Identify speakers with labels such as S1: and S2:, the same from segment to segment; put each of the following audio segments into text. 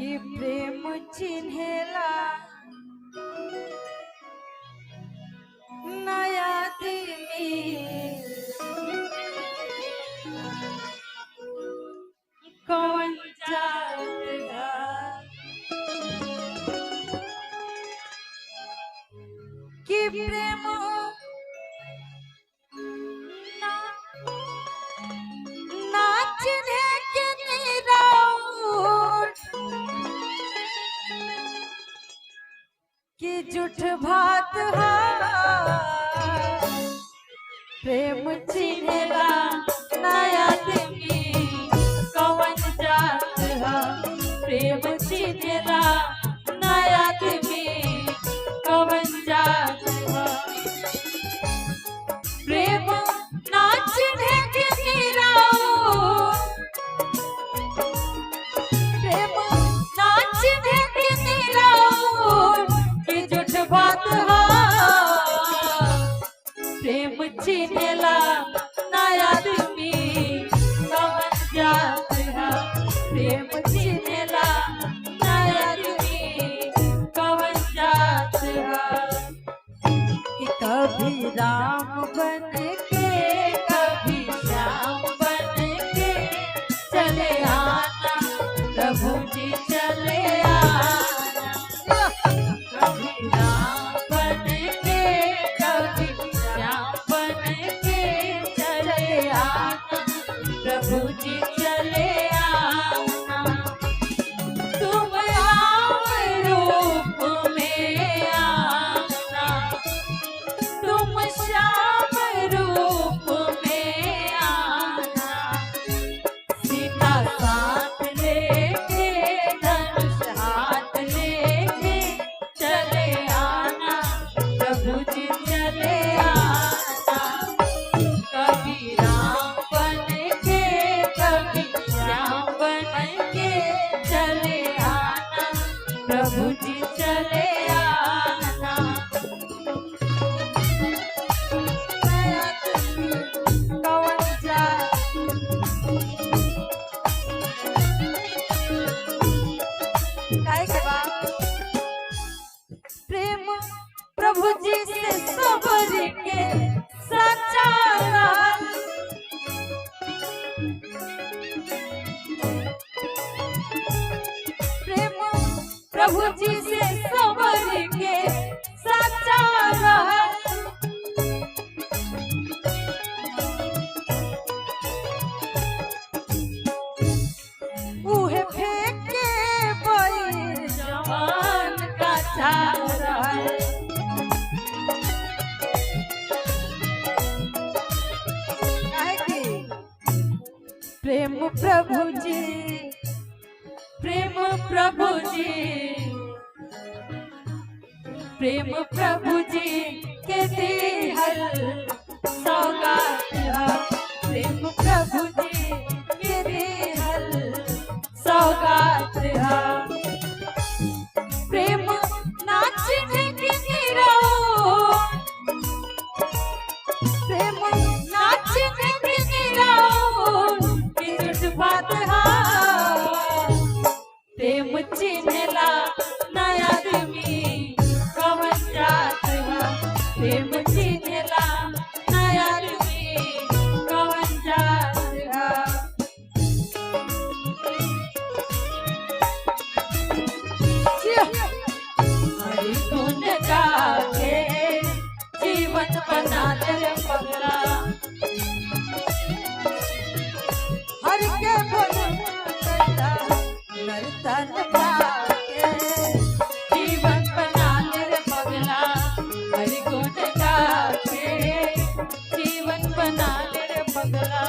S1: कि प्रेम चिन्हेला नया दिमी कौन जाएगा कि प्रेम नाच के निराउर कि झूठ भात प्रेम चिन्हेला नया दिमी कौन जात प्रेम चिन्हेला नया दिमी कौन जात प्रेम नाच के निराउर प्रेम नाच के निराउर कि झूठ बात प्रेम चिन्हेला नया दिमी कौन जात प्रेम चिन्हेला नया दिमी कौन जात कि कभी राम बन के कभी श्याम बन के चले आना प्रभु जी चले आना कभी राम बन के कभी श्याम बन के चले आना प्रभु जी चले आना तुम आओ रूप में आना तुम श्याम रूप में आना सीता साथ लेके धनुष हाथ लेके चले आना प्रभु जी चले आना कभी राम बन के कभी श्याम बन के चले आना प्रभु जी चले आना कौन जाए काहे के बाद प्रेम प्रभु जी से सबर के सच्चा रहल प्रेम प्रभु जी से सबर के सच्चा रहल उहे फेंके बैर जवान का चारा प्रेम प्रभु जी प्रेम प्रभु जी प्रेम प्रभु जी के दिहल सौगात प्रेम प्रभु जी के दिहल सौगात प्रेम नाच के निराउर प्रेम नाच के निराउर कि झूठ बात प्रेम चिन्हेला नया दिमी कौन जात प्रेम चिन्हेला नया दिमी कौन जात हरि गुण गा के जीवन बना ले पगला हर के नर्तन पाके जीवन बना ले पगला हरि गुण गा के जीवन बना ले पगला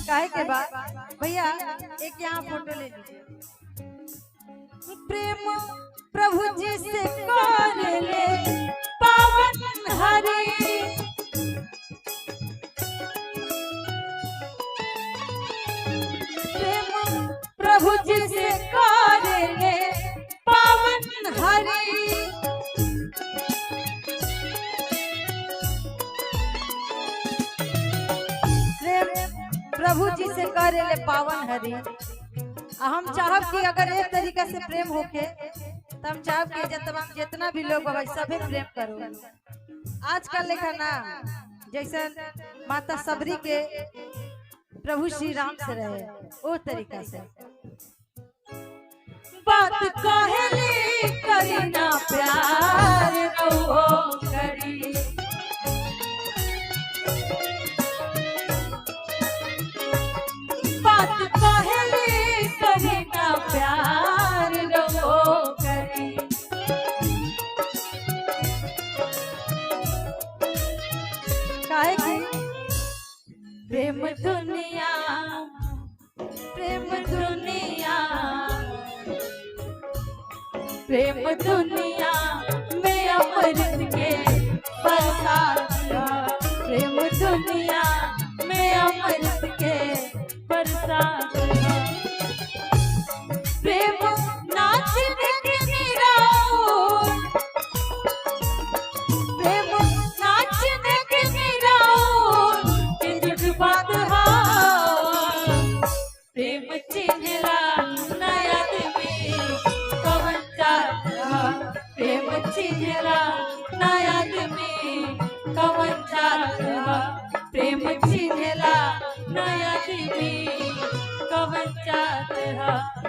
S1: काहे के बाद भैया एक यहाँ फोटो ले लीजिए प्रेम प्रभु जी से कर ले पावन हरि प्रेम प्रभु जी से कर ले पावन हरि प्रभु जी से करे ले पावन हरि। हम चाहब कि अगर एक तरीका से प्रेम होके तो हम चाहब कि जितना भी लोग बाबा सभी प्रेम करो। आजकल लिखा ना जैसे माता सबरी के प्रभु श्री राम से रहे वो तरीका से बात कहली करी ना प्यार रहो करी। बात कहली करी ना प्यार रहो करी। काहे की प्रेम दुनिया प्रेम दुनिया प्रेम दुनिया में अमृत के बरसात। प्रेम दुनिया में अमृत के बरसात। प्रेम नाचने के निराओ प्रेम नाचने के निराओ के जज्बात हा। प्रेम चिन्हला नया आदमी कवन जात हा। प्रेम चिन्हला नया आदमी कवन जात हा। प्रेम चिन्हला नया आदमी कवन जात हा।